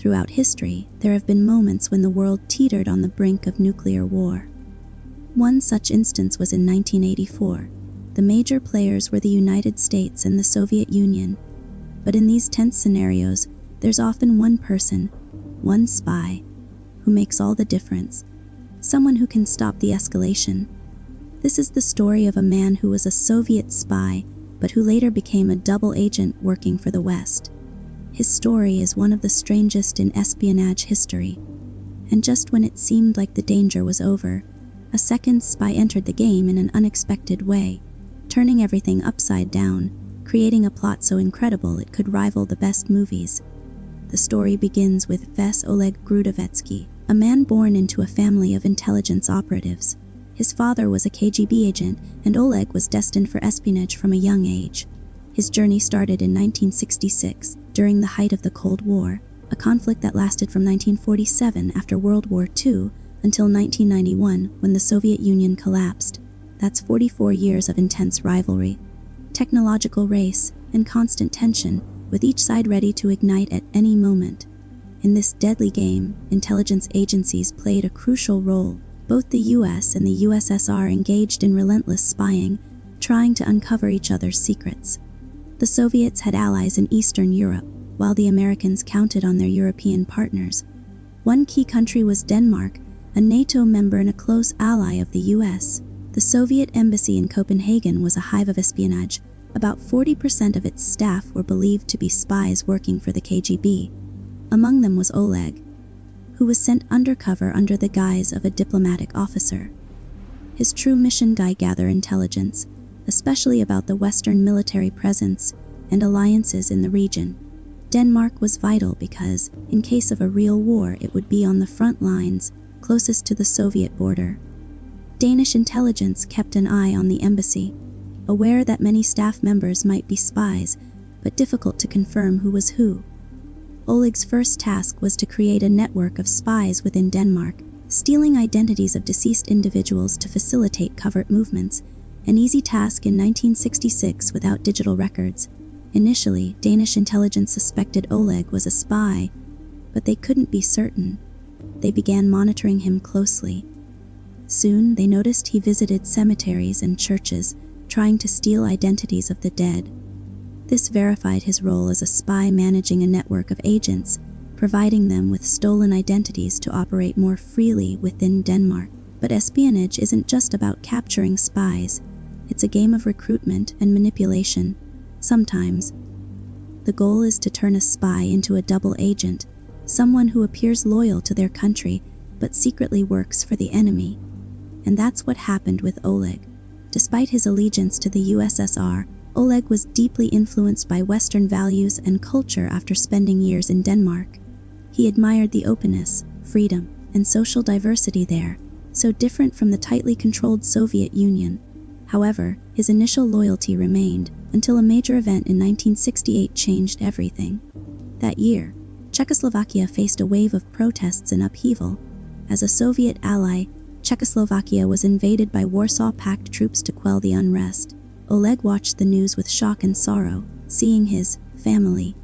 Throughout history, there have been moments when the world teetered on the brink of nuclear war. One such instance was in 1984. The major players were the United States and the Soviet Union. But in these tense scenarios, there's often one person, one spy, who makes all the difference. Someone who can stop the escalation. This is the story of a man who was a Soviet spy, but who later became a double agent working for the West. His story is one of the strangest in espionage history. And just when it seemed like the danger was over, a second spy entered the game in an unexpected way, turning everything upside down, creating a plot so incredible it could rival the best movies. The story begins with Oleg Gordievsky, a man born into a family of intelligence operatives. His father was a KGB agent, and Oleg was destined for espionage from a young age. His journey started in 1966, during the height of the Cold War, a conflict that lasted from 1947 after World War II until 1991 when the Soviet Union collapsed. That's 44 years of intense rivalry, technological race, and constant tension, with each side ready to ignite at any moment. In this deadly game, intelligence agencies played a crucial role. Both the US and the USSR engaged in relentless spying, trying to uncover each other's secrets. The Soviets had allies in Eastern Europe, while the Americans counted on their European partners. One key country was Denmark, a NATO member and a close ally of the US. The Soviet embassy in Copenhagen was a hive of espionage. About 40% of its staff were believed to be spies working for the KGB. Among them was Oleg, who was sent undercover under the guise of a diplomatic officer. His true mission: gather intelligence, especially about the Western military presence and alliances in the region. Denmark was vital because, in case of a real war, it would be on the front lines, closest to the Soviet border. Danish intelligence kept an eye on the embassy, aware that many staff members might be spies, but difficult to confirm who was who. Oleg's first task was to create a network of spies within Denmark, stealing identities of deceased individuals to facilitate covert movements, an easy task in 1966 without digital records. Initially, Danish intelligence suspected Oleg was a spy, but they couldn't be certain. They began monitoring him closely. Soon, they noticed he visited cemeteries and churches, trying to steal identities of the dead. This verified his role as a spy, managing a network of agents, providing them with stolen identities to operate more freely within Denmark. But espionage isn't just about capturing spies. It's a game of recruitment and manipulation. Sometimes, the goal is to turn a spy into a double agent, someone who appears loyal to their country but secretly works for the enemy. And that's what happened with Oleg. Despite his allegiance to the USSR, Oleg was deeply influenced by Western values and culture after spending years in Denmark. He admired the openness, freedom, and social diversity there, so different from the tightly controlled Soviet Union. However, his initial loyalty remained until a major event in 1968 changed everything. That year, Czechoslovakia faced a wave of protests and upheaval. As a Soviet ally, Czechoslovakia was invaded by Warsaw Pact troops to quell the unrest. Oleg watched the news with shock and sorrow, seeing his family,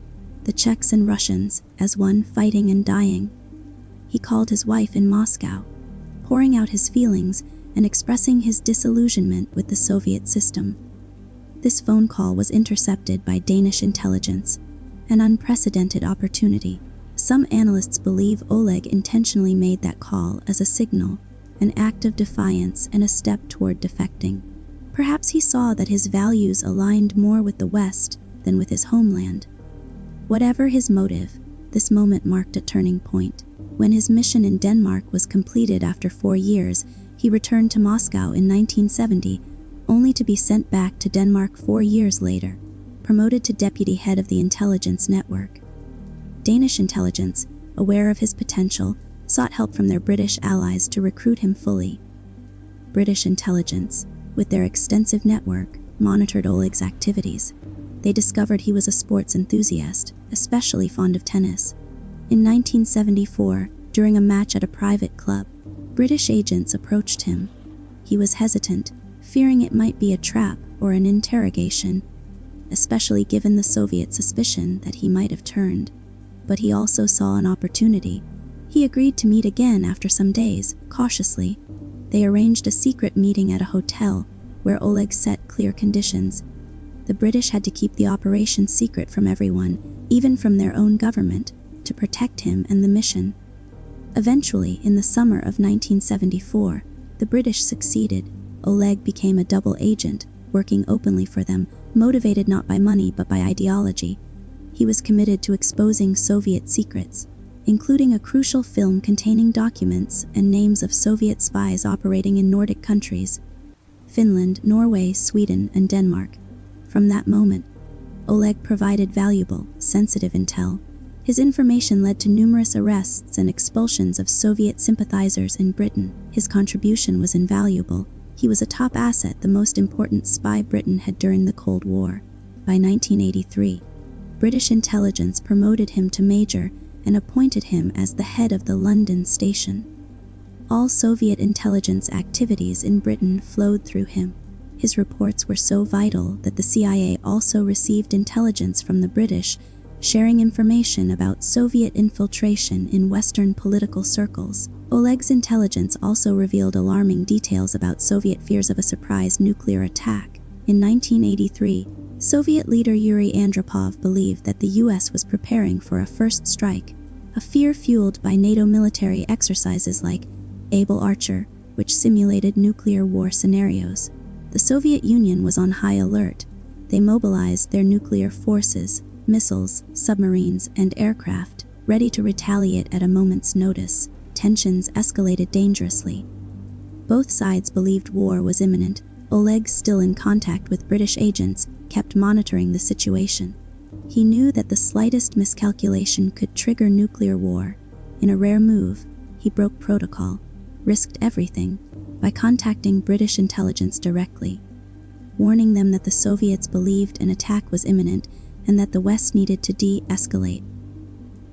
the Czechs and Russians, as one fighting and dying. He called his wife in Moscow, pouring out his feelings and expressing his disillusionment with the Soviet system. This phone call was intercepted by Danish intelligence, an unprecedented opportunity. Some analysts believe Oleg intentionally made that call as a signal, an act of defiance and a step toward defecting. Perhaps he saw that his values aligned more with the West than with his homeland. Whatever his motive, this moment marked a turning point. When his mission in Denmark was completed after 4 years, he returned to Moscow in 1970, only to be sent back to Denmark 4 years later, promoted to deputy head of the intelligence network. Danish intelligence, aware of his potential, sought help from their British allies to recruit him fully. British intelligence, with their extensive network, monitored Oleg's activities. They discovered he was a sports enthusiast, especially fond of tennis. In 1974, during a match at a private club, British agents approached him. He was hesitant, fearing it might be a trap or an interrogation, especially given the Soviet suspicion that he might have turned. but he also saw an opportunity. He agreed to meet again after some days, cautiously. They arranged a secret meeting at a hotel, where Oleg set clear conditions. The British had to keep the operation secret from everyone, even from their own government, to protect him and the mission. Eventually, in the summer of 1974, the British succeeded. Oleg became a double agent, working openly for them, motivated not by money but by ideology. He was committed to exposing Soviet secrets, including a crucial film containing documents and names of Soviet spies operating in Nordic countries: Finland, Norway, Sweden, and Denmark. From that moment, Oleg provided valuable, sensitive intel. His information led to numerous arrests and expulsions of Soviet sympathizers in Britain. His contribution was invaluable. He was a top asset, the most important spy Britain had during the Cold War. By 1983, British intelligence promoted him to major and appointed him as the head of the London station. All Soviet intelligence activities in Britain flowed through him. His reports were so vital that the CIA also received intelligence from the British, sharing information about Soviet infiltration in Western political circles. Oleg's intelligence also revealed alarming details about Soviet fears of a surprise nuclear attack. In 1983, Soviet leader Yuri Andropov believed that the US was preparing for a first strike, a fear fueled by NATO military exercises like Able Archer, which simulated nuclear war scenarios. The Soviet Union was on high alert. They mobilized their nuclear forces, missiles, submarines, and aircraft, ready to retaliate at a moment's notice. Tensions escalated dangerously. Both sides believed war was imminent. Oleg, still in contact with British agents, kept monitoring the situation. He knew that the slightest miscalculation could trigger nuclear war. In a rare move, he broke protocol, risked everything, by contacting British intelligence directly, warning them that the Soviets believed an attack was imminent and that the West needed to de-escalate.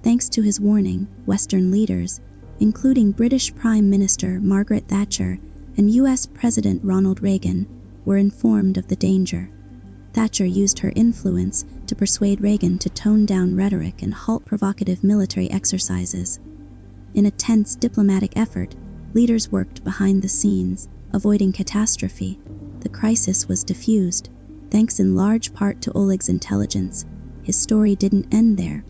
Thanks to his warning, Western leaders, including British Prime Minister Margaret Thatcher and US President Ronald Reagan, were informed of the danger. Thatcher used her influence to persuade Reagan to tone down rhetoric and halt provocative military exercises. In a tense diplomatic effort, leaders worked behind the scenes, avoiding catastrophe. The crisis was diffused, thanks in large part to Oleg's intelligence. His story didn't end there.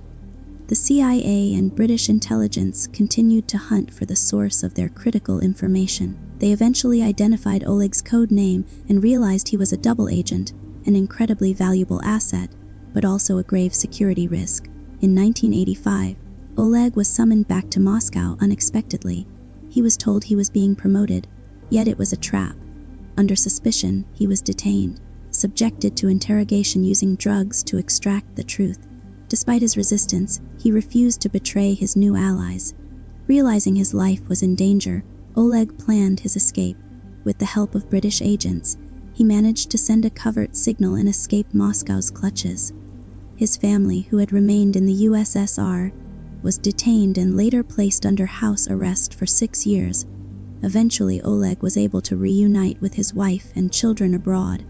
The CIA and British intelligence continued to hunt for the source of their critical information. They eventually identified Oleg's code name and realized he was a double agent, an incredibly valuable asset, but also a grave security risk. In 1985, Oleg was summoned back to Moscow unexpectedly. He was told he was being promoted, yet it was a trap. Under suspicion, he was detained, subjected to interrogation using drugs to extract the truth. Despite his resistance, he refused to betray his new allies. Realizing his life was in danger, Oleg planned his escape. With the help of British agents, he managed to send a covert signal and escape Moscow's clutches. His family, who had remained in the USSR, was detained and later placed under house arrest for 6 years. Eventually, Oleg was able to reunite with his wife and children abroad.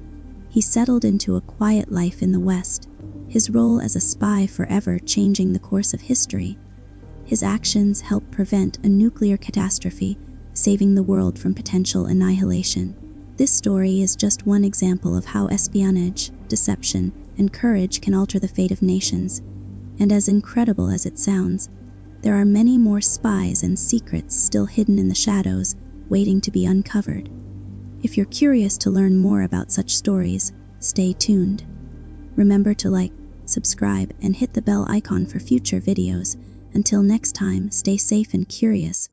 He settled into a quiet life in the West, his role as a spy forever changing the course of history. His actions helped prevent a nuclear catastrophe, saving the world from potential annihilation. This story is just one example of how espionage, deception, and courage can alter the fate of nations. And as incredible as it sounds, there are many more spies and secrets still hidden in the shadows, waiting to be uncovered. If you're curious to learn more about such stories, stay tuned. Remember to like, subscribe, and hit the bell icon for future videos. Until next time, stay safe and curious.